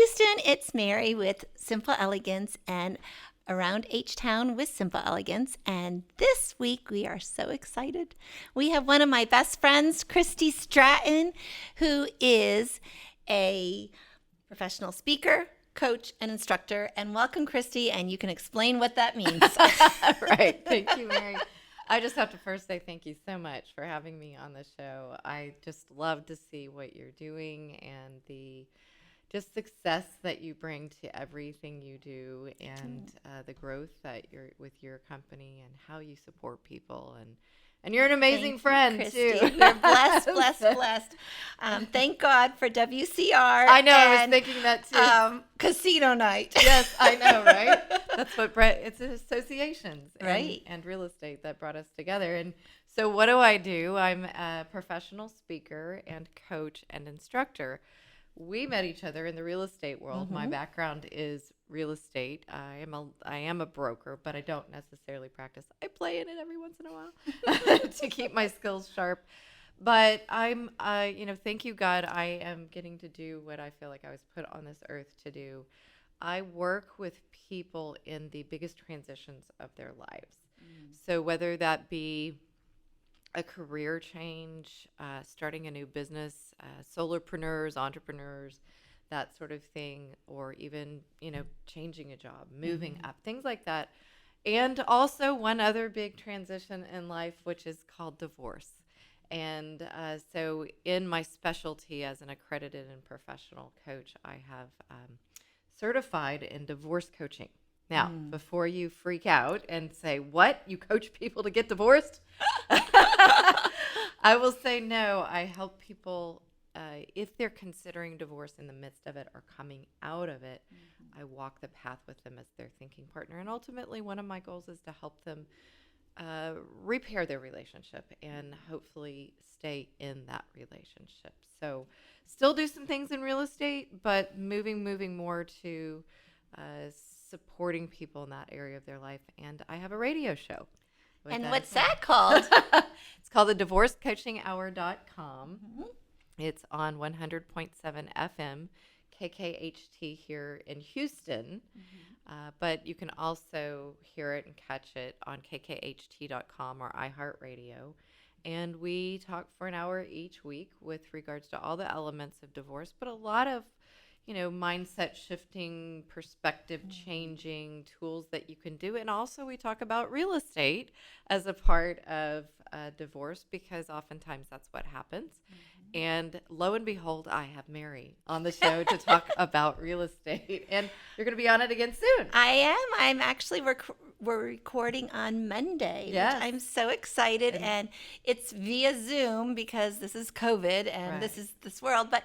Houston, it's Mary with Simple-elegance and Around H-Town with Simple-elegance. And this week we are so excited. We have one of my best friends, Christy Stratton, who is a professional speaker, coach, and instructor. And welcome, Christy, and you can explain what that means. Right. Thank you, Mary. I just have to first say thank you so much for having me on the show. I just love to see what you're doing and the just success that you bring to everything you do, and the growth that you're with your company and how you support people. And you're an amazing friend, Christy. too. We're blessed. Thank God for WCR. I know, I was thinking that, too. Casino night. Yes, I know, right? That's what it's associations right. and real estate that brought us together. And so what do? I'm a professional speaker and coach and instructor. We met each other in the real estate world. My background is real estate. I am a broker, but I don't necessarily practice. I play in it every once in a while to keep my skills sharp. But I'm, thank you, God, I am getting to do what I feel like I was put on this earth to do. I work with people in the biggest transitions of their lives. So whether that be a career change, starting a new business, solopreneurs, entrepreneurs, that sort of thing, or even, changing a job, moving up, things like that. And also one other big transition in life, which is called divorce. And so in my specialty as an accredited and professional coach, I have certified in divorce coaching. Now, before you freak out and say, what? You coach people to get divorced? I will say no. I help people if they're considering divorce in the midst of it or coming out of it. I walk the path with them as their thinking partner. And ultimately, one of my goals is to help them repair their relationship and hopefully stay in that relationship. So still do some things in real estate, but moving more to supporting people in that area of their life. And I have a radio show. And what's that called? It's called the divorcecoachinghour.com. It's on 100.7 FM, KKHT here in Houston. But you can also hear it and catch it on kkht.com or iHeartRadio. And we talk for an hour each week with regards to all the elements of divorce, but a lot of mindset shifting, perspective changing tools that you can do. And also we talk about real estate as a part of divorce, because oftentimes that's what happens. And lo and behold, I have Mary on the show to talk about real estate. And you're going to be on it again soon. I am. I'm actually, we're recording on Monday. Yes. Which I'm so excited. And it's via Zoom because this is COVID and this is this world. But,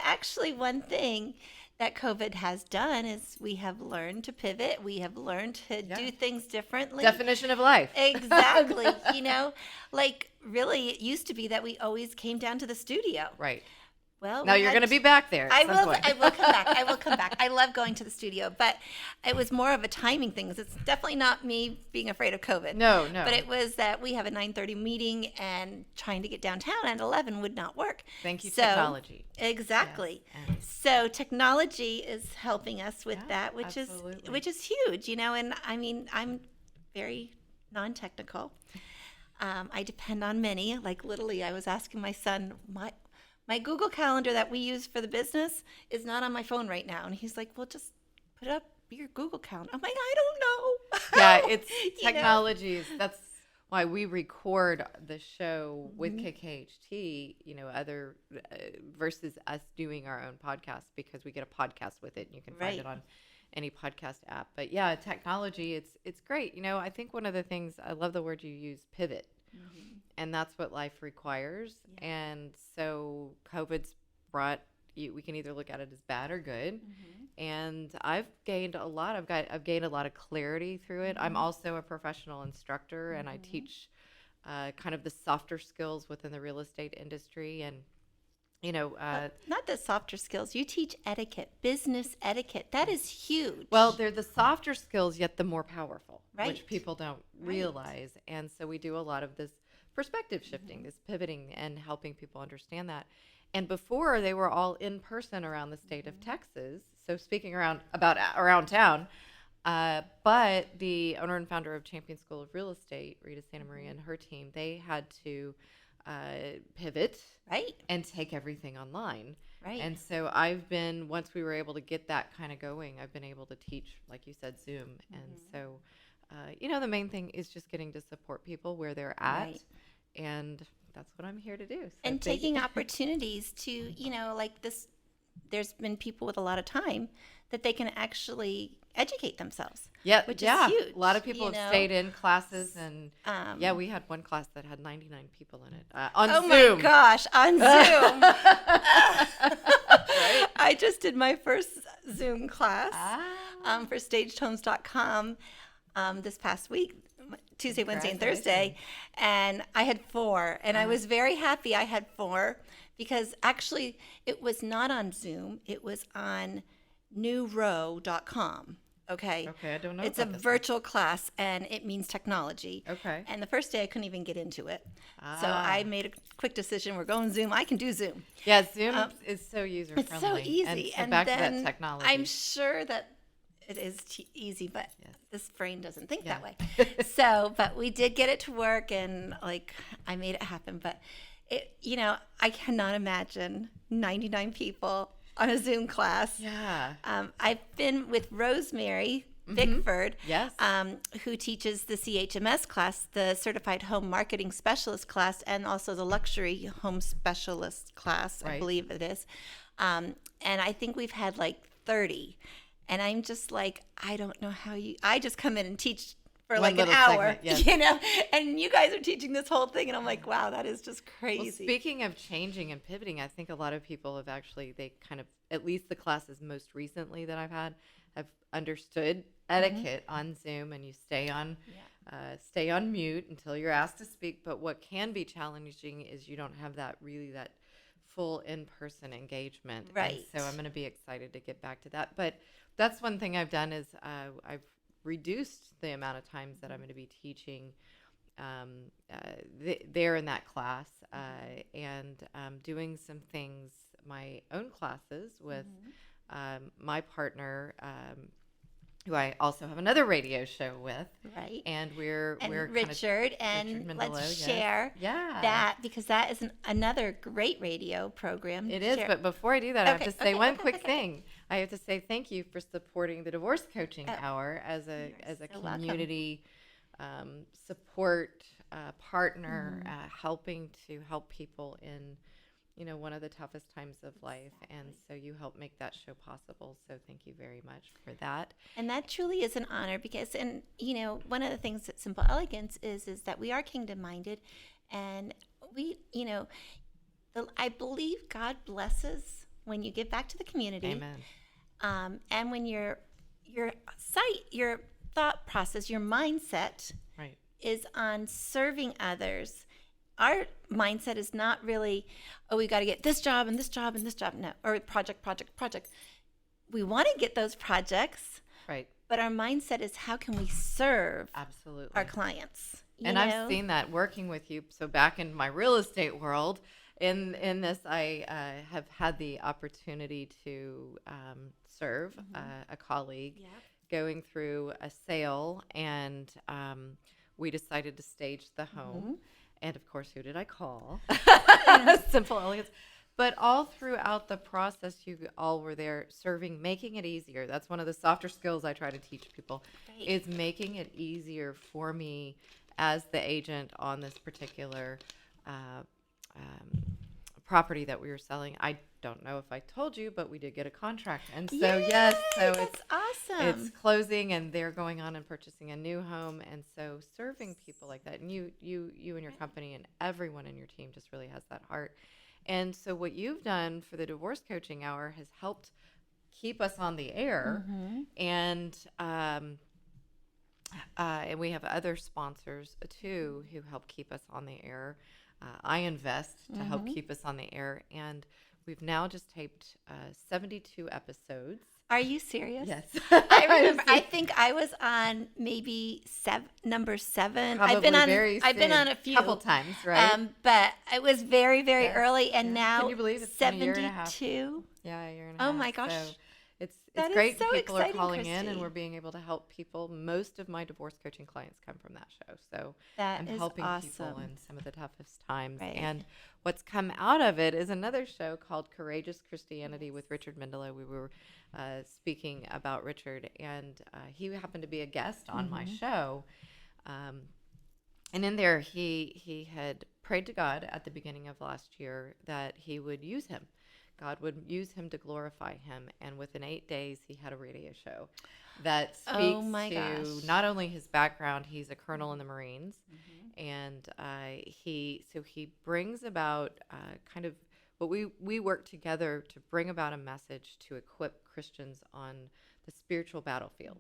actually one thing that COVID has done is we have learned to pivot. We have learned to do things differently. Definition of life. Exactly. Really, it used to be that we always came down to the studio. Right. Well, now you're going to be back there. I will come back. I love going to the studio, but it was more of a timing thing. It's definitely not me being afraid of COVID. No. But it was that we have a 9:30 meeting and trying to get downtown at 11 would not work. Thank you, technology. Exactly. Yes. So technology is helping us with that, which absolutely. is huge, And I'm very non-technical. I depend on many. Like literally, I was asking my son, my Google Calendar that we use for the business is not on my phone right now. And he's like, well, just put up your Google Calendar. I'm like, I don't know. Yeah, it's technologies. That's why we record the show with KKHT, other versus us doing our own podcast, because we get a podcast with it and you can find it on any podcast app. But yeah, technology, it's great. I think one of the things, I love the word you use, pivot. And that's what life requires. Yeah. And so COVID's brought, we can either look at it as bad or good. And I've gained a lot. I've gained a lot of clarity through it. I'm also a professional instructor, and I teach kind of the softer skills within the real estate industry. And not the softer skills. You teach etiquette, business etiquette. That is huge. Well, they're the softer skills, yet the more powerful, right, which people don't realize. And so we do a lot of this perspective shifting, this pivoting, and helping people understand that. And before, they were all in person around the state of Texas. so speaking around town. But the owner and founder of Champion School of Real Estate, Rita Santa Maria, and her team, they had to pivot Right. and take everything online. Right. And so once we were able to get that kind of going, I've been able to teach, like you said, Zoom. And so, the main thing is just getting to support people where they're at. Right. And that's what I'm here to do. So And taking opportunities to, like this, there's been people with a lot of time that they can actually educate themselves. Yeah, which is huge. A lot of people have stayed in classes, and we had one class that had 99 people in it on Zoom. Oh my gosh, on Zoom! Right? I just did my first Zoom class for stagedhomes.com this past week. Tuesday, Wednesday, and Thursday, and I had 4, and I was very happy I had 4 because actually it was not on Zoom, it was on newrow.com. Okay, I don't know. It's a virtual class, and it means technology. Okay. And the first day I couldn't even get into it, so I made a quick decision. We're going Zoom. I can do Zoom. Yeah, Zoom is so user friendly. It's so easy. And back to that technology. I'm sure that it is easy, but this brain doesn't think that way. But we did get it to work, and I made it happen. But I cannot imagine 99 people on a Zoom class. Yeah. I've been with Rosemary Bickford, Yes. Who teaches the CHMS class, the Certified Home Marketing Specialist class, and also the Luxury Home Specialist class, I believe it is. And I think we've had 30. And I'm just I don't know how I just come in and teach for an hour, segment, and you guys are teaching this whole thing. And I'm like, wow, that is just crazy. Well, speaking of changing and pivoting, I think a lot of people have they kind of, at least the classes most recently that I've had, have understood etiquette on Zoom, and you stay on mute until you're asked to speak. But what can be challenging is you don't have that full in-person engagement. Right. And so I'm going to be excited to get back to that. But that's one thing I've done is I've reduced the amount of times that I'm going to be teaching there in that class and doing some things, my own classes with my partner, who I also have another radio show with. Right. And we're Richard, and Richard Mendelow, let's share that, because that is another great radio program. It is, but before I do that, I have to say one quick thing. I have to say thank you for supporting the Divorce Coaching Hour as a community support partner, helping to help people in one of the toughest times of life. And so you help make that show possible. So thank you very much for that. And that truly is an honor because, one of the things that Simple Elegance is that we are kingdom minded, and we, I believe God blesses when you give back to the community. Amen. And when your thought process, your mindset is on serving others. Our mindset is not really, we got to get this job and this job and this job. No, or project. We want to get those projects. Right. But our mindset is, how can we serve absolutely our clients? I've seen that working with you. So back in my real estate world, in this, I have had the opportunity to serve a colleague going through a sale, and we decided to stage the home. And of course, who did I call? Simple-elegance. But all throughout the process, you all were there serving, making it easier. That's one of the softer skills I try to teach people, is making it easier for me as the agent on this particular property that we were selling. I don't know if I told you, but we did get a contract. And so, that's awesome. It's closing, and they're going on and purchasing a new home. And so serving people like that, and you and your company and everyone in your team just really has that heart. And so what you've done for the Divorce Coaching Hour has helped keep us on the air. And we have other sponsors too who help keep us on the air. I invest to help keep us on the air, and we've now just taped 72 episodes. Are you serious? Yes. I remember. I think I was on maybe number 7. Probably I've been on a few couple times, right? But it was very, very early, and now can you believe it's 72. been a year and a half? Yeah, a year and a half. Oh my gosh. So, It's That is great so people are exciting, calling in, and Christy. we're being able to help people. Most of my divorce coaching clients come from that show, so That I'm is helping people awesome. in some of the toughest times. Right. And what's come out of it is another show called Courageous Christianity with Richard Mendelow. We were speaking about Richard, and he happened to be a guest on my show. Um, and in there, he had prayed to God at the beginning of last year that he would use him. God would use him to glorify him. And within 8 days, he had a radio show that Oh speaks my to gosh. not only his background, he's a colonel in the Marines. And he brings about kind of what we work together to bring about a message to equip Christians on the spiritual battlefield.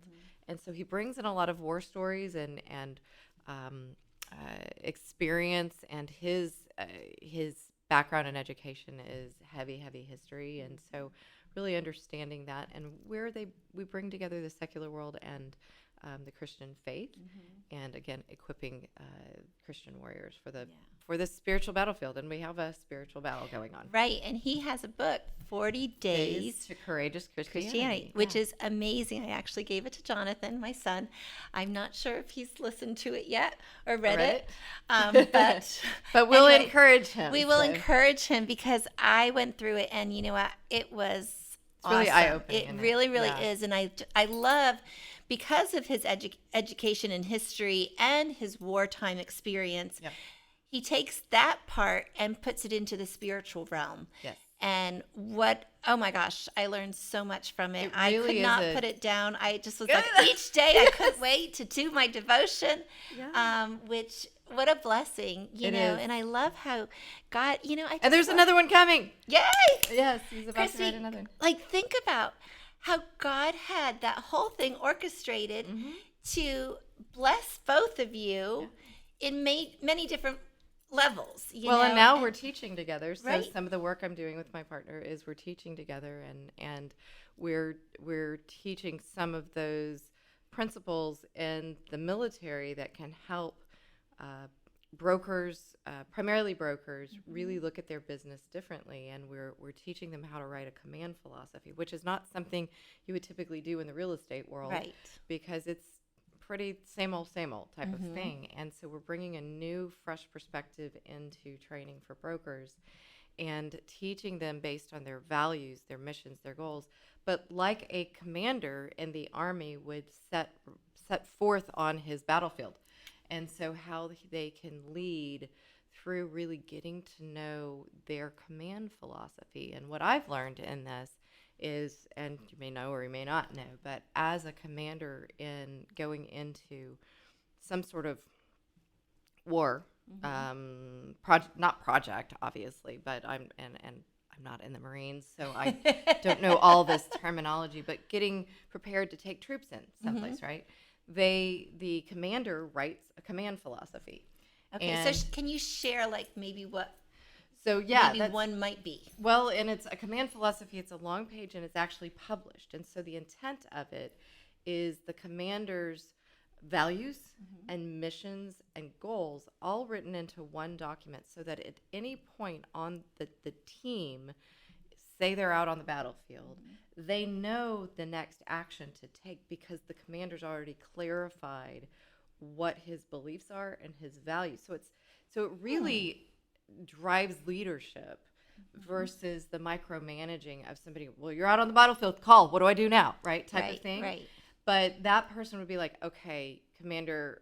And so he brings in a lot of war stories and experience, and his background and education is heavy history, and so really understanding that and where we bring together the secular world and the Christian faith, and again equipping Christian warriors for the spiritual battlefield. And we have a spiritual battle going on. Right. And he has a book, 40 Days to Courageous Christianity, which is amazing. I actually gave it to Jonathan, my son. I'm not sure if he's listened to it yet or read it. But we'll anyway, encourage him. We will encourage him, because I went through it, and you know what? It was really awesome. eye-opening, It really is. And I love, because of his education in history and his wartime experience, he takes that part and puts it into the spiritual realm. Yes. And oh my gosh, I learned so much from it. It really I could is not put it down. I just was like, each day I couldn't wait to do my devotion, which, what a blessing, you know. is. And I love how God, And there's another one coming. Yay! Yes, he's about Christy, to write another. like, think about how God had that whole thing orchestrated to bless both of you in many different levels. You know? And now we're teaching together. So Right. some of the work I'm doing with my partner is we're teaching together, and we're teaching some of those principles in the military that can help brokers, primarily brokers, really look at their business differently. And we're teaching them how to write a command philosophy, which is not something you would typically do in the real estate world, Right. because it's pretty same old type of thing. And so we're bringing a new, fresh perspective into training for brokers and teaching them based on their values, their missions, their goals. But like a commander in the Army would set forth on his battlefield. And so how they can lead through really getting to know their command philosophy. And what I've learned in this is, and you may know or you may not know, but as a commander in going into some sort of war, not project, obviously, but I'm not in the Marines, so I don't know all this terminology, but getting prepared to take troops in someplace, right? The commander writes a command philosophy. Okay, And so can you share, like, maybe what maybe one might be? Well, and it's a command philosophy. It's a long page, and it's actually published. And so the intent of it is the commander's values and missions and goals all written into one document, so that at any point on the team, say they're out on the battlefield, they know the next action to take, because the commander's already clarified what his beliefs are and his values. So it really drives leadership versus the micromanaging of somebody. Well, you're out on the battlefield, call, what do I do now, right, type of thing. Right. But that person would be like, okay, Commander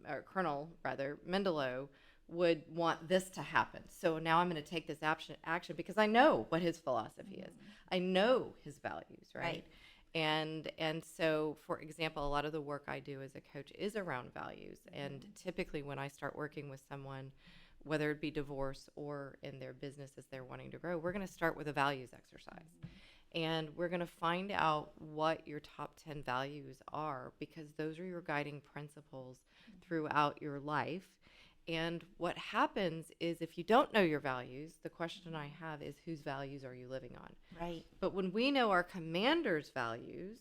or Colonel rather Mendelow would want this to happen, so now I'm going to take this action because I know what his philosophy is, I know his values, right? And so, for example, a lot of the work I do as a coach is around values. And typically when I start working with someone, whether it be divorce or in their business as they're wanting to grow, we're going to start with a values exercise. And we're going to find out what your top 10 values are, because those are your guiding principles throughout your life. And what happens is, if you don't know your values, the question I have is, whose values are you living on? Right. But when we know our commander's values,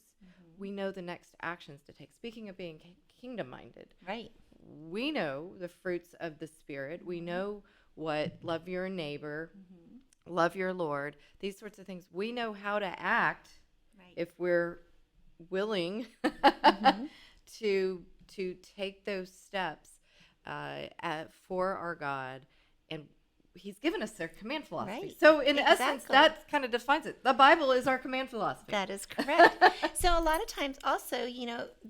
we know the next actions to take. Speaking of being kingdom-minded, Right. we know the fruits of the Spirit. We know what love your neighbor, love your Lord, these sorts of things. We know how to act if we're willing to take those steps for our God, and He's given us their command philosophy. Right. So in essence, that kind of defines it. The Bible is our command philosophy. That is correct. So a lot of times also,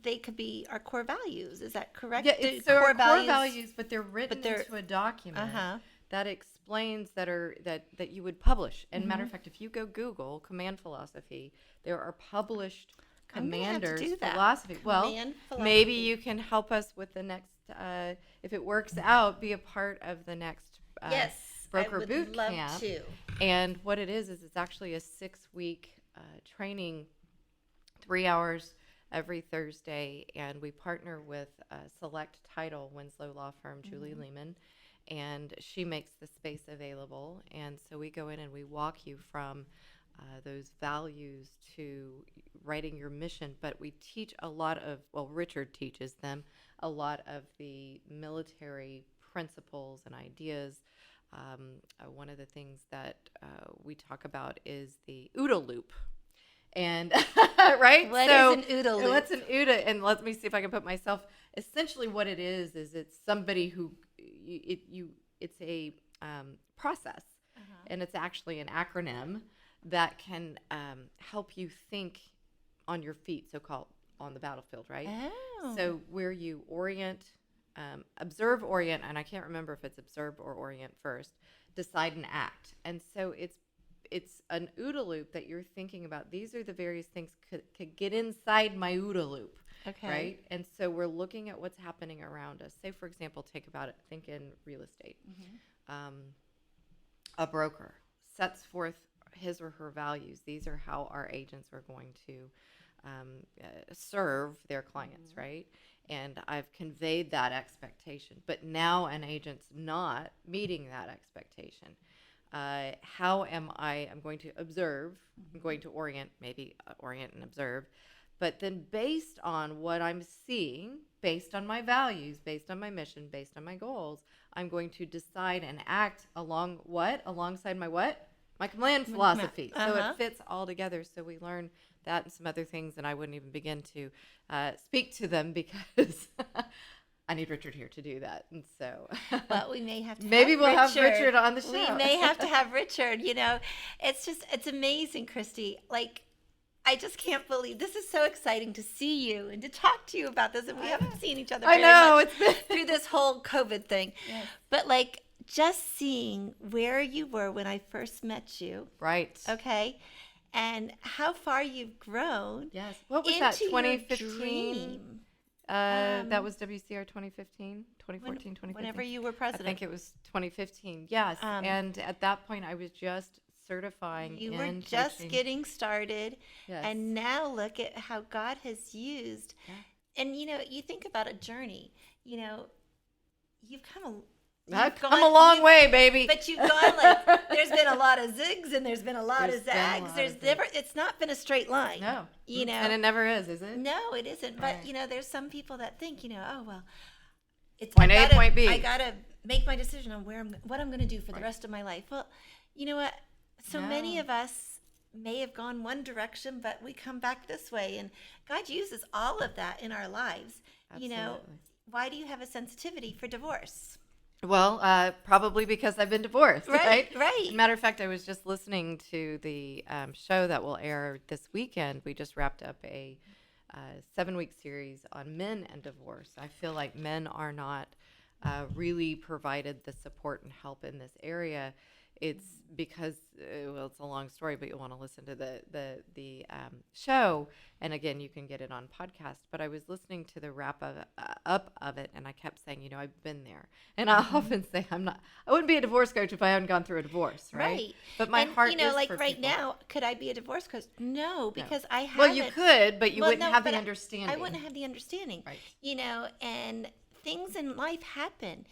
they could be our core values. Is that correct? Yeah, it's so our core values, but they're written into a document that explains that you would publish. And matter of fact, if you go Google command philosophy, there are published commanders philosophy. Maybe you can help us with the next, if it works out, be a part of the next broker boot camp. To. And what it is it's actually a 6-week training, 3 hours every Thursday, and we partner with a select title Winslow law firm, Julie Lehman, and she makes the space available. And so we go in and we walk you from those values to writing your mission, but we teach a lot of, Richard teaches them a lot of the military principles and ideas. One of the things that we talk about is the OODA loop. And right? What is an OODA loop? What's an OODA? And let me see if I can put myself. Essentially, what it is it's somebody who it's a process, and it's actually an acronym that can help you think on your feet, so-called on the battlefield, right? Oh. So where you orient, observe, orient, and I can't remember if it's observe or orient first, decide and act. And so it's an OODA loop that you're thinking about. These are the various things could get inside my OODA loop. Okay. Right? And so we're looking at what's happening around us. Say, for example, think in real estate. A broker sets forth his or her values. These are how our agents are going to serve their clients, right? And I've conveyed that expectation. But now an agent's not meeting that expectation. How am I? I'm going to observe. I'm going to orient, maybe orient and observe. But then based on what I'm seeing, based on my values, based on my mission, based on my goals, I'm going to decide and act alongside my what? My command philosophy. So it fits all together. So we learn that and some other things, and I wouldn't even begin to speak to them because I need Richard here to do that. And so but we may have to have Richard on the show. We may have to have Richard. It's amazing, Christy. Like, I just can't believe this is so exciting to see you and to talk to you about this. And we haven't seen each other very much through this whole COVID thing. Yes. But like, just seeing where you were when I first met you. Right. Okay. And how far you've grown. Yes. What was that, 2015? That was WCR 2015, 2014, 2015. Whenever you were president. I think it was 2015. Yes. And at that point, I was just certifying. You were just getting started. Yes. And now look at how God has used. Yeah. And, you think about a journey. You've come a long way, baby. But you've gone there's been a lot of zigs and there's been a lot of zags. It's not been a straight line. No. And it never is it? No, it isn't. But, there's some people that think, it's point A, point B. I got to make my decision on what I'm going to do for the rest of my life. Well, you know what? So many of us may have gone one direction, but we come back this way. And God uses all of that in our lives. Absolutely. Why do you have a sensitivity for divorce? Well, probably because I've been divorced, right? Right. Matter of fact, I was just listening to the show that will air this weekend. We just wrapped up a 7-week series on men and divorce. I feel like men are not really provided the support and help in this area. It's because, it's a long story, but you'll want to listen to the show. And again, you can get it on podcast. But I was listening to the wrap up of it, and I kept saying, I've been there. And I often say I wouldn't be a divorce coach if I hadn't gone through a divorce, right? But my heart is like for right people. Now, could I be a divorce coach? No, because I haven't. Well, you could, but you wouldn't have the understanding. I wouldn't have the understanding, right? And things in life happen,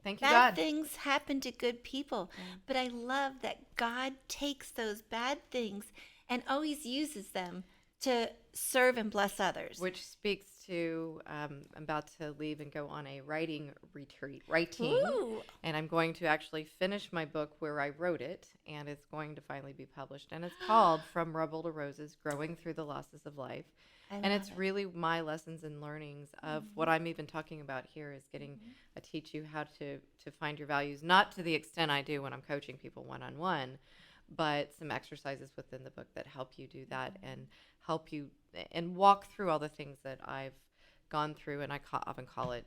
Thank you, bad God. things happen to good people. But I love that God takes those bad things and always uses them to serve and bless others. Which speaks to, I'm about to leave and go on a writing retreat, writing. Ooh. And I'm going to actually finish my book where I wrote it, and it's going to finally be published. And it's called From Rubble to Roses, Growing Through the Losses of Life. And it's really my lessons and learnings of what I'm even talking about here is getting, I teach you how to find your values, not to the extent I do when I'm coaching people one-on-one, but some exercises within the book that help you do that and help you and walk through all the things that I've gone through. And I often call it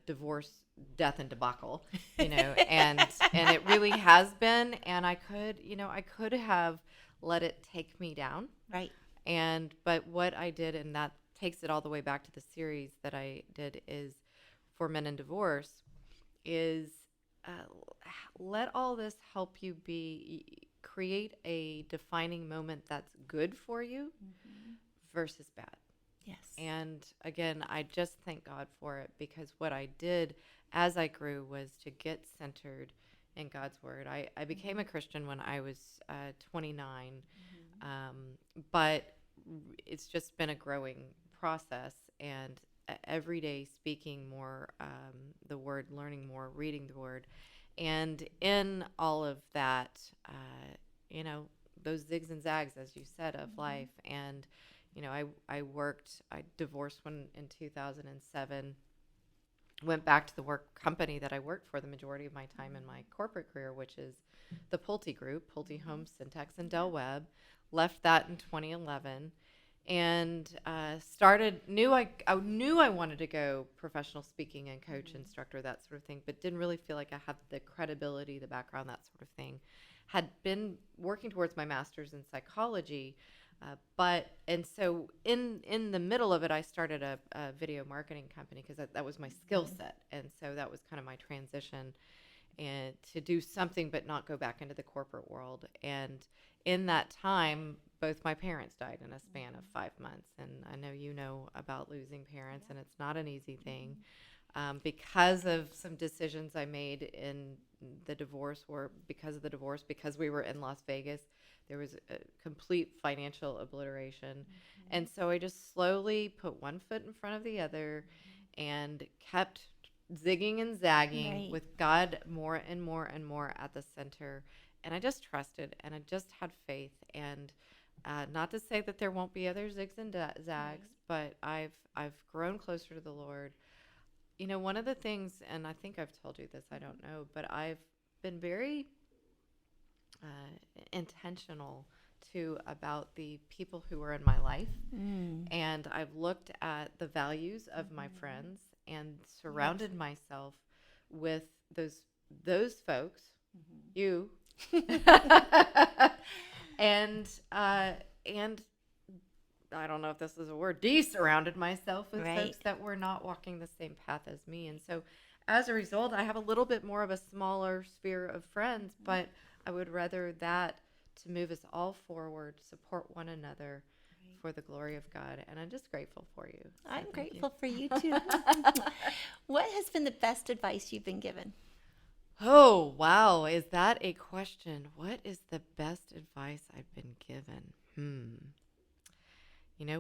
divorce, death, and debacle, and it really has been. And I could have let it take me down. Right. But what I did, and that takes it all the way back to the series that I did is for men in divorce, is let all this help you create a defining moment that's good for you versus bad. Yes. And again, I just thank God for it, because what I did as I grew was to get centered in God's word. I became a Christian when I was 29, but it's just been a growing process, and every day speaking more the word, learning more, reading the word. And in all of that, those zigs and zags, as you said, of life. And, I divorced in 2007, went back to the work company that I worked for the majority of my time in my corporate career, which is the Pulte Group, Pulte Home Syntax and Del Webb. Left that in 2011 and knew I wanted to go professional speaking and coach, instructor, that sort of thing, but didn't really feel like I had the credibility, the background, that sort of thing. Had been working towards my master's in psychology, and so in the middle of it, I started a video marketing company, because that was my skill set, and so that was kind of my transition, and to do something but not go back into the corporate world. And in that time, both my parents died in a span of 5 months, and I know you know about losing parents, and it's not an easy thing. Because of some decisions I made in the divorce, or because of the divorce, because we were in Las Vegas, there was a complete financial obliteration. And so I just slowly put one foot in front of the other and kept zigging and zagging with God more and more and more at the center. And I just trusted, and I just had faith. And not to say that there won't be other zigs and zags, but I've grown closer to the Lord. One of the things, and I think I've told you this, I don't know, but I've been very intentional too about the people who are in my life. And I've looked at the values of my friends and surrounded myself with those folks, you, and I don't know if this is a word, de-surrounded myself with folks that were not walking the same path as me. And so as a result, I have a little bit more of a smaller sphere of friends, but I would rather that to move us all forward, support one another for the glory of God. And I'm just grateful for you. So I'm grateful for you too. What has been the best advice you've been given? Oh, wow. Is that a question? What is the best advice I've been given?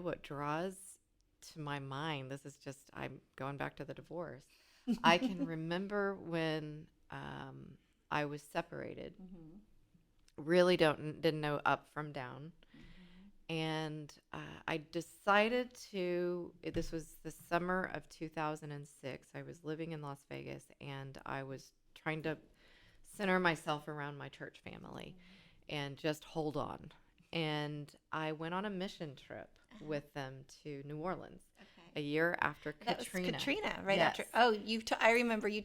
What draws to my mind, this is just, I'm going back to the divorce. I can remember when I was separated, really didn't know up from down. And I decided this was the summer of 2006. I was living in Las Vegas, and I was trying to center myself around my church family and just hold on. And I went on a mission trip with them to New Orleans a year after Katrina. That was Katrina, right after. Oh, I remember you.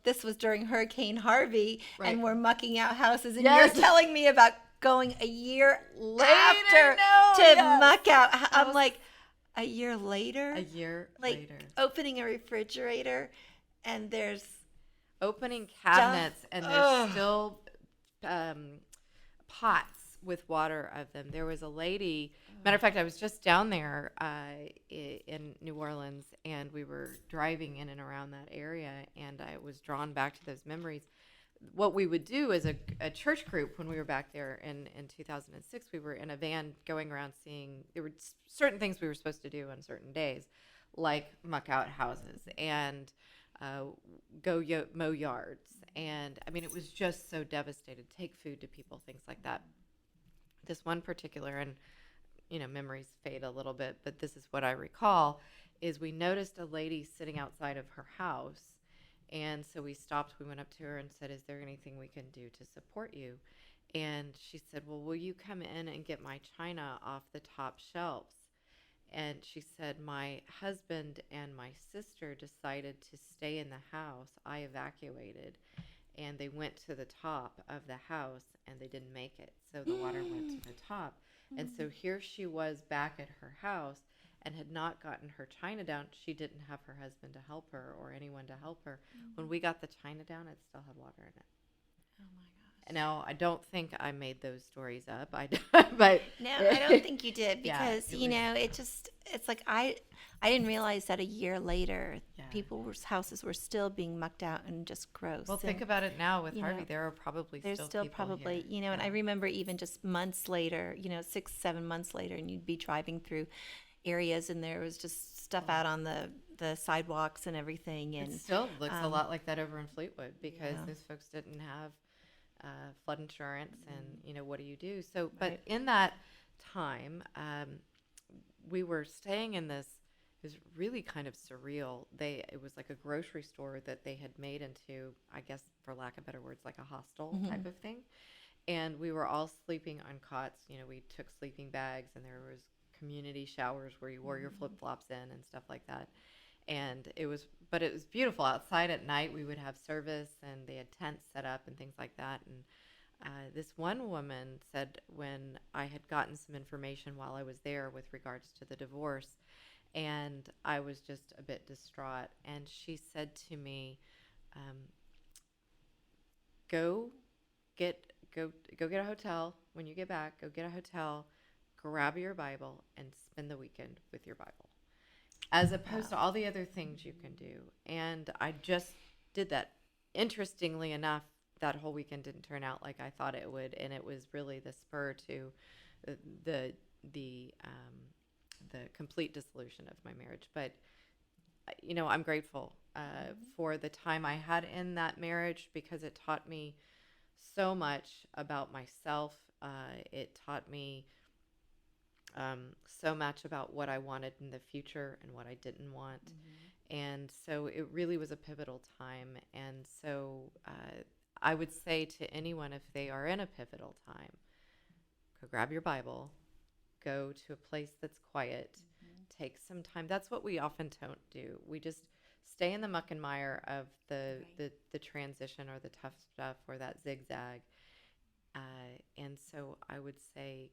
This was during Hurricane Harvey, and we're mucking out houses, and you're telling me about going a year after to muck out. I'm like, a year later? A year like, later. Opening a refrigerator, and there's opening cabinets, and there's still pots with water of them. There was a lady, matter of fact, I was just down there in New Orleans, and we were driving in and around that area, and I was drawn back to those memories. what we would do as a church group when we were back there in 2006, we were in a van going around seeing, there were certain things we were supposed to do on certain days, like muck out houses and mow yards. And I mean, it was just so devastated, take food to people, things like that. This one particular, and memories fade a little bit, but this is what I recall, is we noticed a lady sitting outside of her house. And so we stopped, we went up to her and said, is there anything we can do to support you? And she said, well, will you come in and get my china off the top shelves? And she said, my husband and my sister decided to stay in the house. I evacuated, and they went to the top of the house, and they didn't make it. So the water went to the top. And so here she was back at her house and had not gotten her china down. She didn't have her husband to help her or anyone to help her. When we got the china down, it still had water in it. Oh my gosh. Now, I don't think I made those stories up. But No, I don't think you did, because yeah, it's like I didn't realize that a year later, Yeah. people's houses were still being mucked out and just gross. Well, think And, about it now with you Harvey. know, There are probably there's still still people probably, here. and I Yeah. remember even just months later, 6, 7 months later, and you'd be driving through areas and there was just stuff out on the sidewalks and everything. It And still looks a lot like that over in Fleetwood, because Yeah. those folks didn't have flood insurance, and what do you do? So, but Right. in that time, we were staying in this. It was really kind of surreal. It was like a grocery store that they had made into, I guess, for lack of better words, like a hostel type of thing. And we were all sleeping on cots. We took sleeping bags, and there was community showers where you wore your flip flops in and stuff like that. And it was beautiful outside at night. We would have service, and they had tents set up and things like that. And this one woman said, when I had gotten some information while I was there with regards to the divorce, and I was just a bit distraught, and she said to me, go get a hotel. When you get back, go get a hotel, grab your Bible, and spend the weekend with your Bible, as opposed to all the other things you can do. And I just did that. Interestingly enough, that whole weekend didn't turn out like I thought it would, and it was really the spur to the complete dissolution of my marriage. But I'm grateful for the time I had in that marriage, because it taught me so much about myself. It taught me so much about what I wanted in the future and what I didn't want. And so it really was a pivotal time. And so I would say to anyone, if they are in a pivotal time, go grab your Bible, go to a place that's quiet, take some time. That's what we often don't do. We just stay in the muck and mire of the transition, or the tough stuff, or that zigzag. And so I would say,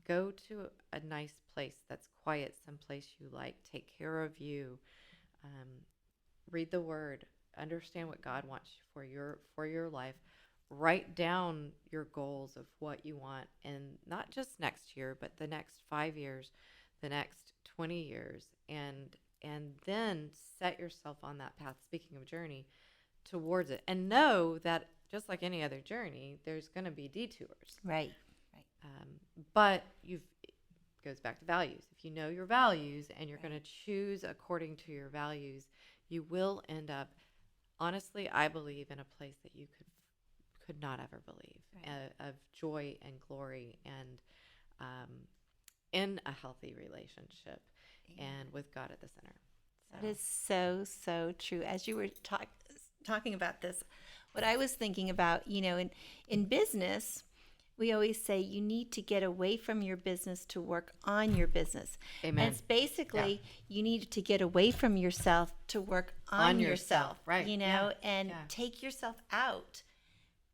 go to a nice place that's quiet, someplace you like. Take care of you. Read the Word. Understand what God wants for your life. Write down your goals of what you want, and not just next year, but the next 5 years, the next 20 years, and then set yourself on that path. Speaking of journey, towards it, and know that just like any other journey, there's going to be detours. Right. But it goes back to values. If you know your values and you're going to choose according to your values, you will end up, honestly, I believe, in a place that you could not ever believe, of joy and glory, and in a healthy relationship, and with God at the center. So. That is so, so true. As you were talking about this, what I was thinking about, in business, we always say you need to get away from your business to work on your business. Amen. And it's basically you need to get away from yourself to work on yourself, right? And take yourself out,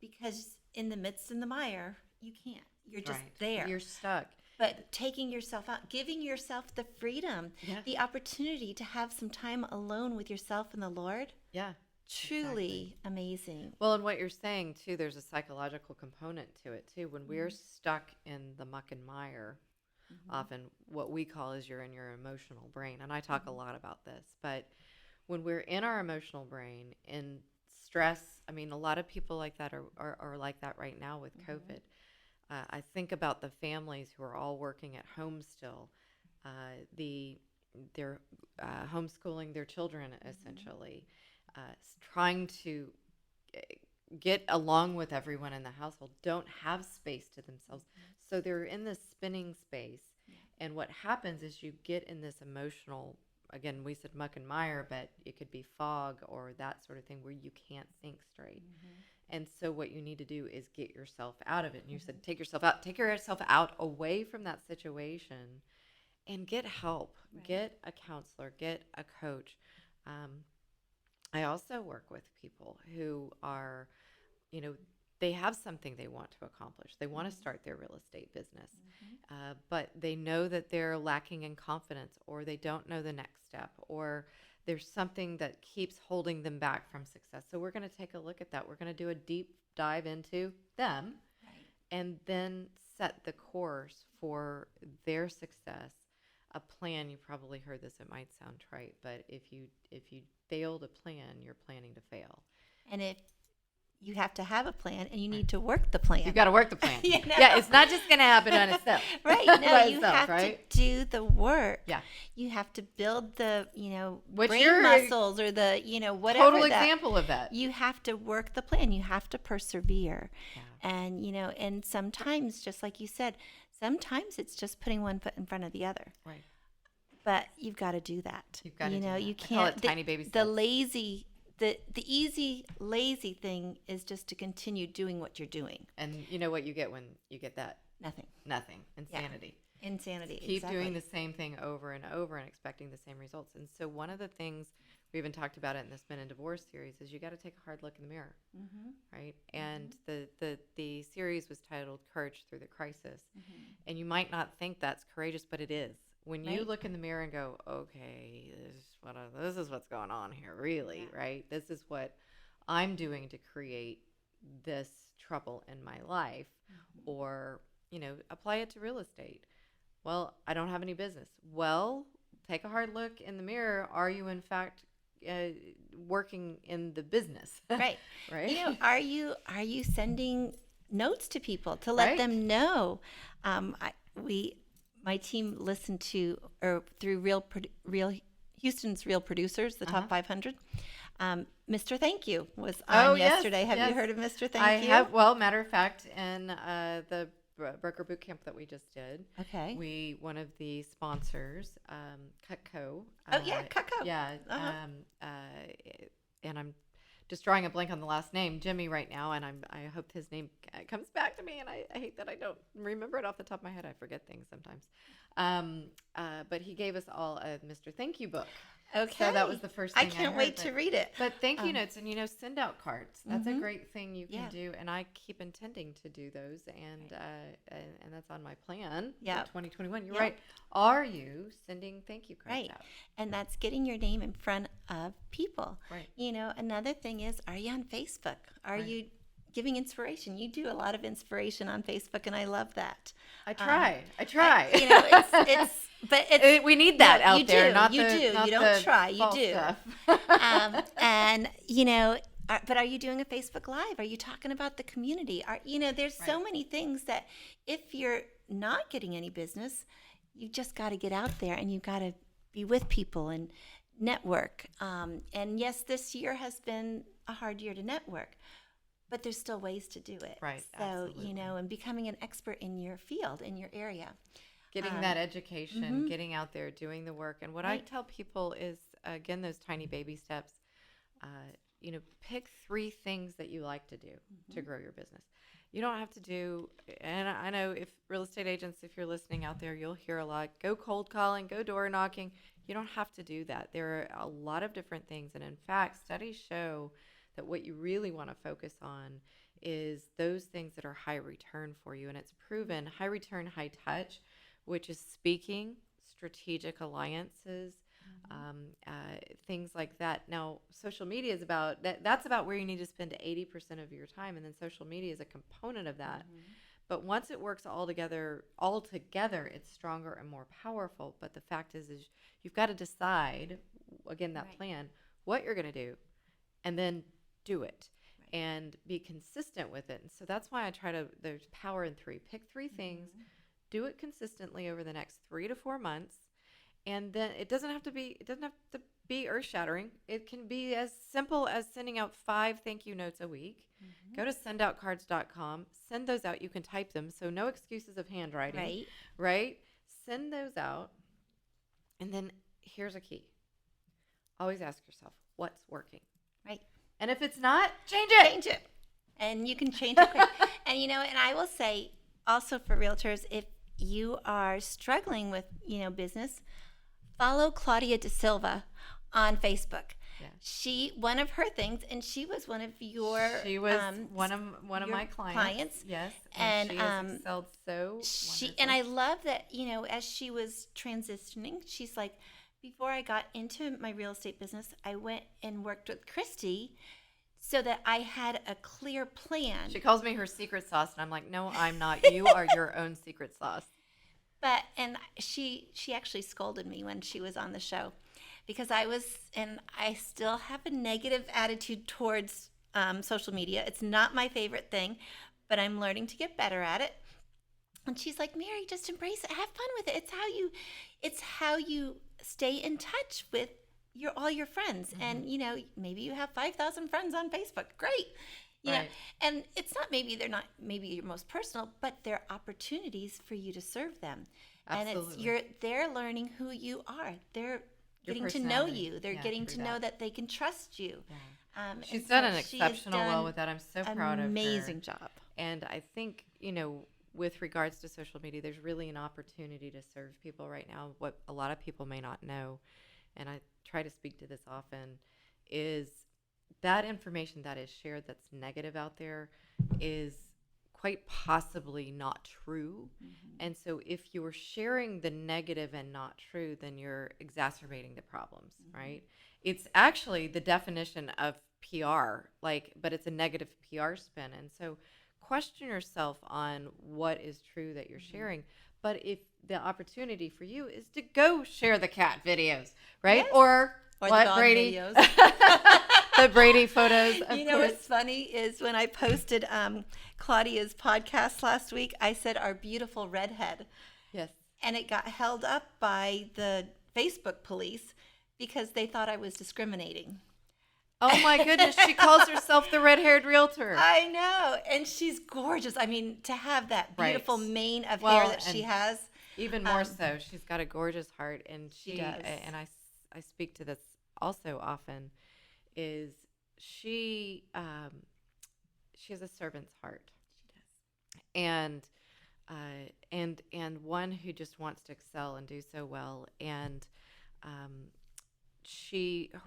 because in the midst in the mire, you can't. You're just there. You're stuck. But taking yourself out, giving yourself the freedom, the opportunity to have some time alone with yourself and the Lord. Yeah. Truly amazing. Well, and what you're saying too, there's a psychological component to it too. When we're stuck in the muck and mire, often what we call is you're in your emotional brain. And I talk a lot about this, but when we're in our emotional brain, in stress. I mean, a lot of people like that are like that right now with COVID. I think about the families who are all working at home still. They're homeschooling their children essentially, trying to get along with everyone in the household, don't have space to themselves. So they're in this spinning space. And what happens is you get in this emotional, again, we said muck and mire, but it could be fog or that sort of thing where you can't think straight. And so what you need to do is get yourself out of it. And you said, take yourself out away from that situation and get help, get a counselor, get a coach. I also work with people who are, they have something they want to accomplish. They want to start their real estate business, but they know that they're lacking in confidence, or they don't know the next step, or there's something that keeps holding them back from success. So we're going to take a look at that. We're going to do a deep dive into them and then set the course for their success. A plan, you probably heard this, it might sound trite, but if you fail to plan, you're planning to fail. And if you have to have a plan, and you need to work the plan. You got to work the plan. Yeah, it's not just going to happen on itself. Right. No, you have to do the work. Yeah. You have to build the, What's brain your muscles or the, whatever. Total example of that. You have to work the plan. You have to persevere. Yeah. And, and sometimes, just like you said, sometimes it's just putting one foot in front of the other. Right. But you've got to do that. You've got to do that. You I can't. call it tiny baby steps. The lazy. The easy, lazy thing is just to continue doing what you're doing. And you know what you get when you get that? Nothing. Insanity. Yeah. Insanity. Keep exactly. doing the same thing over and over and expecting the same results. And so one of the things we even talked about it in this Men in Divorce series is you got to take a hard look in the mirror, right? And the series was titled Courage Through the Crisis. And you might not think that's courageous, but it is. When you look in the mirror and go, okay, this is what's going on here, really, right? This is what I'm doing to create this trouble in my life, or, apply it to real estate. Well, I don't have any business. Well, take a hard look in the mirror. Are you, in fact, working in the business? Right. Right. Are you sending notes to people to let them know? My team listened to, or through Houston's Real Producers, the top 500. Mr. Thank You was on yesterday. Have you heard of Mr. Thank You? I have. Well, matter of fact, in the broker boot camp that we just did, one of the sponsors, Cutco. Cutco. Yeah. And I'm just drawing a blank on the last name, Jimmy, right now, and I hope his name comes back to me, and I hate that I don't remember it off the top of my head. I forget things sometimes. But he gave us all a Mr. Thank You book. Okay. So that was the first thing I can't wait to read it. But thank you notes, and send out cards. That's a great thing you can do, and I keep intending to do those, and that's on my plan. Yeah. 2021. You're right. Are you sending thank you cards out? And that's getting your name in front of people. Right. Another thing is, are you on Facebook? Are you giving inspiration? You do a lot of inspiration on Facebook, and I love that. I try. We need that out there. You don't try. You do. But are you doing a Facebook Live? Are you talking about the community? There's so many things that if you're not getting any business, you just got to get out there, and you've got to be with people and network. And yes, this year has been a hard year to network, but there's still ways to do it. Right. So, absolutely. And becoming an expert in your field, in your area. Getting that education, getting out there, doing the work. And what I tell people is, again, those tiny baby steps, pick 3 things that you like to do to grow your business. You don't have to do, and I know if real estate agents, if you're listening out there, you'll hear a lot, go cold calling, go door knocking. You don't have to do that. There are a lot of different things. And in fact, studies show that what you really want to focus on is those things that are high return for you. And it's proven high return, high touch, which is speaking, strategic alliances, things like that. Now, social media is about that. That's about where you need to spend 80% of your time. And then social media is a component of that. But once it works all together, it's stronger and more powerful. But the fact is you've got to decide, again, that plan, what you're going to do, and then do it and be consistent with it. And so that's why there's power in three. Pick three things, do it consistently over the next 3 to 4 months. And then it doesn't have to be earth shattering. It can be as simple as sending out 5 thank you notes a week. Go to sendoutcards.com, send those out. You can type them. So no excuses of handwriting, right? Send those out. And then here's a key. Always ask yourself, what's working? Right. And if it's not, change it. Change it. And you can change it quick. And, and I will say also for realtors, if you are struggling with, business, follow Claudia De Silva on Facebook. Yeah. One of her things, and she was one of your. She was one of my clients. Yes, and she has excelled so. And I love that as she was transitioning, she's like, before I got into my real estate business, I went and worked with Christy, so that I had a clear plan. She calls me her secret sauce, and I'm like, no, I'm not. You are your own secret sauce. And she actually scolded me when she was on the show, because I still have a negative attitude towards social media. It's not my favorite thing, but I'm learning to get better at it. And she's like, Mary, just embrace it. Have fun with it. It's how you stay in touch with all your friends. And, maybe you have 5,000 friends on Facebook. Great. And it's not maybe your most personal, but they're opportunities for you to serve them. Absolutely. And they're learning who you are. They're getting to know you. They're getting to know that they can trust you. Yeah. She's done an exceptional well with that. I'm so proud of her. Amazing job. And I think, with regards to social media, there's really an opportunity to serve people right now. What a lot of people may not know, and I try to speak to this often, is that information that is shared that's negative out there is quite possibly not true. And so if you're sharing the negative and not true, then you're exacerbating the problems, right? It's actually the definition of PR, but it's a negative PR spin. And so question yourself on what is true that you're sharing. But if the opportunity for you is to go share the cat videos, right? Yes. Or the what, dog Brady? videos. The Brady photos. Of course. What's funny is when I posted Claudia's podcast last week, I said our beautiful redhead. Yes. And it got held up by the Facebook police because they thought I was discriminating. Oh my goodness, she calls herself the red-haired realtor. I know, and she's gorgeous. I mean, to have that beautiful mane of hair that she has. Even more so, she's got a gorgeous heart, and she does. And I speak to this also often, is she has a servant's heart. She does. And one who just wants to excel and do so well. And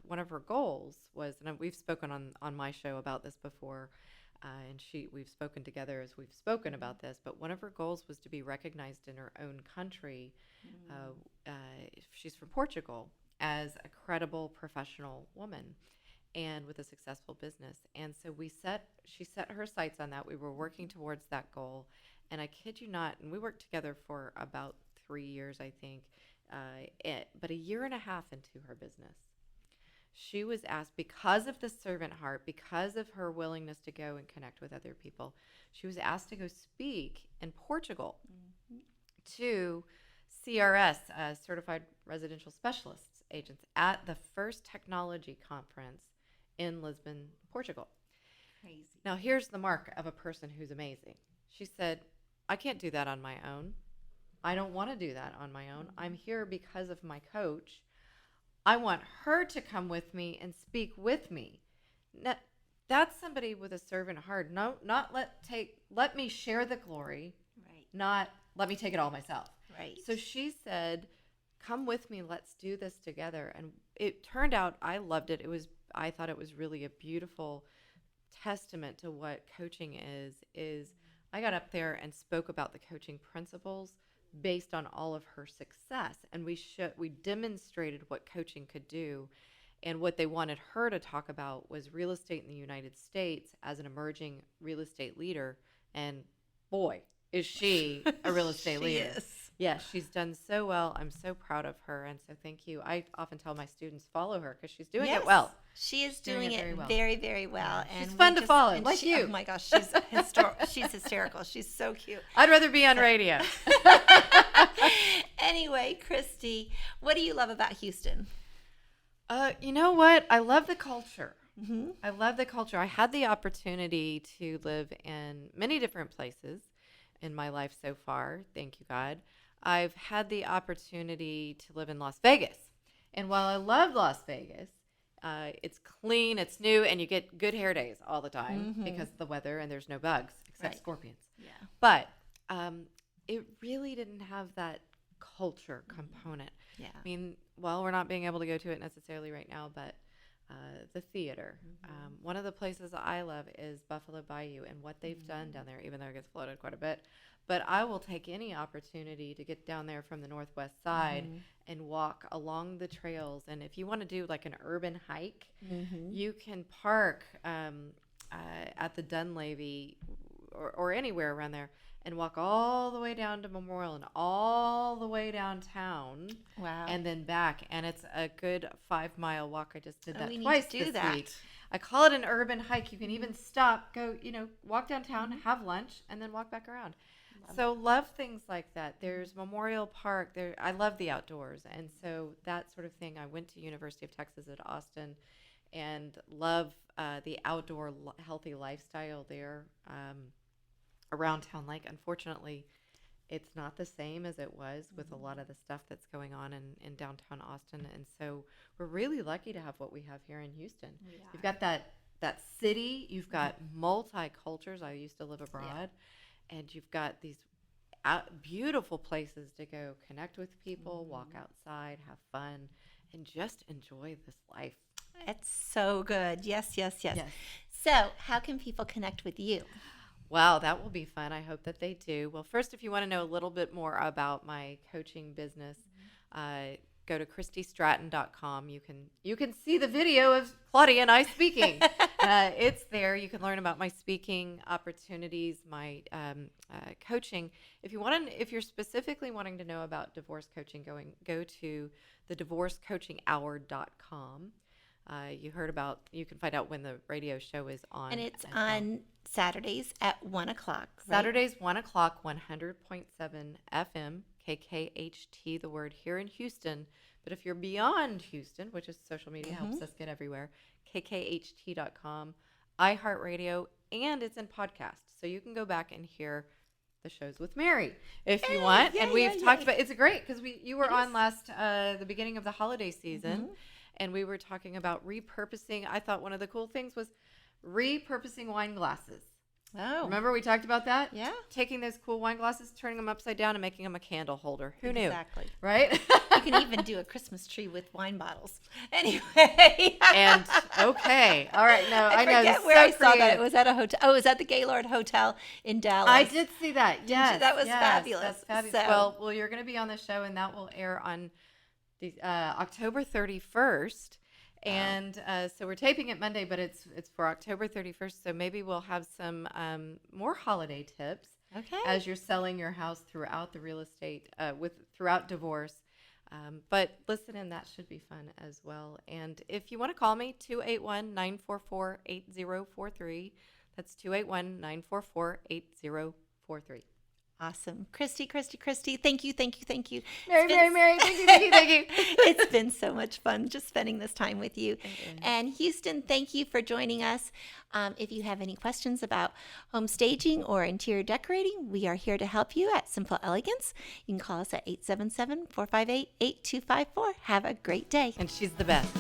one of her goals was, and we've spoken on my show about this before, and we've spoken together as we've spoken about this, but one of her goals was to be recognized in her own country. She's from Portugal, as a credible professional woman and with a successful business. And so she set her sights on that. We were working towards that goal, and I kid you not, and we worked together for about 3 years, I think. But a year and a half into her business, she was asked, because of the servant heart, because of her willingness to go and connect with other people, she was asked to go speak in Portugal to CRS, Certified Residential Specialists agents, at the first technology conference in Lisbon, Portugal. Crazy. Now, here's the mark of a person who's amazing. She said, I can't do that on my own. I don't want to do that on my own. I'm here because of my coach. I want her to come with me and speak with me. That's somebody with a servant heart. No, not let me share the glory. Right. Not let me take it all myself. Right. So she said, come with me. Let's do this together. And it turned out, I loved it. I thought it was really a beautiful testament to what coaching is I got up there and spoke about the coaching principles based on all of her success, and we demonstrated what coaching could do. And what they wanted her to talk about was real estate in the United States as an emerging real estate leader. And boy, is she a real estate leader. Is. Yes, she's done so well. I'm so proud of her, and so thank you. I often tell my students follow her because she's doing it well. She is She's doing it very well. very, very well. Yeah. And She's fun we to follow, and like you. Oh my gosh, she's she's hysterical. She's so cute. I'd rather be on radio. Anyway, Christy, what do you love about Houston? You know what? I love the culture. Mm-hmm. I love the culture. I had the opportunity to live in many different places in my life so far. Thank you, God. I've had the opportunity to live in Las Vegas. And while I love Las Vegas, it's clean, it's new, and you get good hair days all the time because of the weather and there's no bugs except scorpions. Yeah. But it really didn't have that culture component. Yeah. I mean, well, we're not being able to go to it necessarily right now, but the theater. One of the places I love is Buffalo Bayou and what they've done down there, even though it gets flooded quite a bit. But I will take any opportunity to get down there from the northwest side and walk along the trails. And if you want to do like an urban hike, you can park at the Dunleavy or anywhere around there and walk all the way down to Memorial and all the way downtown. Wow. And then back. And it's a good 5-mile walk. I just did that we twice need to do this that. week. I call it an urban hike. You can even stop, go, walk downtown, have lunch, and then walk back around. So love things like that. There's Memorial Park. I love the outdoors. And so that sort of thing. I went to University of Texas at Austin and love the outdoor healthy lifestyle there around Town Lake. Unfortunately, it's not the same as it was with a lot of the stuff that's going on in downtown Austin. And so we're really lucky to have what we have here in Houston. You've got that city. You've got multi-cultures. I used to live abroad. And you've got these beautiful places to go connect with people, walk outside, have fun, and just enjoy this life. It's so good. Yes. So how can people connect with you? Wow, that will be fun. I hope that they do. Well, first, if you want to know a little bit more about my coaching business, go to ChristyStratton.com. You can see the video of Claudia and I speaking. It's there. You can learn about my speaking opportunities, my coaching. If you're specifically wanting to know about divorce coaching, go to thedivorcecoachinghour.com. You can find out when the radio show is on. And it's on Saturdays at 1 o'clock. Right? Saturdays, 1 o'clock, 100.7 FM, KKHT, the word here in Houston. But if you're beyond Houston, which is social media helps us get everywhere, kkht.com, iHeartRadio, and it's in podcast. So you can go back and hear the shows with Mary if you want. And we've talked about it's great because you were on the beginning of the holiday season. And we were talking about repurposing. I thought one of the cool things was repurposing wine glasses. Oh. Remember we talked about that? Yeah. Taking those cool wine glasses, turning them upside down, and making them a candle holder. Who knew? Exactly. Right? You can even do a Christmas tree with wine bottles. Anyway. And, okay. All right. No, I know. forget where I saw that. It was at a hotel. Oh, it was at the Gaylord Hotel in Dallas. I did see that. Yes. That was fabulous. That's fabulous. So, Well, you're going to be on the show, and that will air on October 31st. And so we're taping it Monday, but it's for October 31st. So maybe we'll have some more holiday tips as you're selling your house throughout the real estate throughout divorce. But listen, and that should be fun as well. And if you want to call me, 281-944-8043. That's 281-944-8043. awesome. Christy, thank you. Mary, thank you. It's been so much fun just spending this time with you. And Houston, thank you for joining us. If you have any questions about home staging or interior decorating, we are here to help you at Simple-elegance. You can call us at 877-458-8254. Have a great day. And she's the best.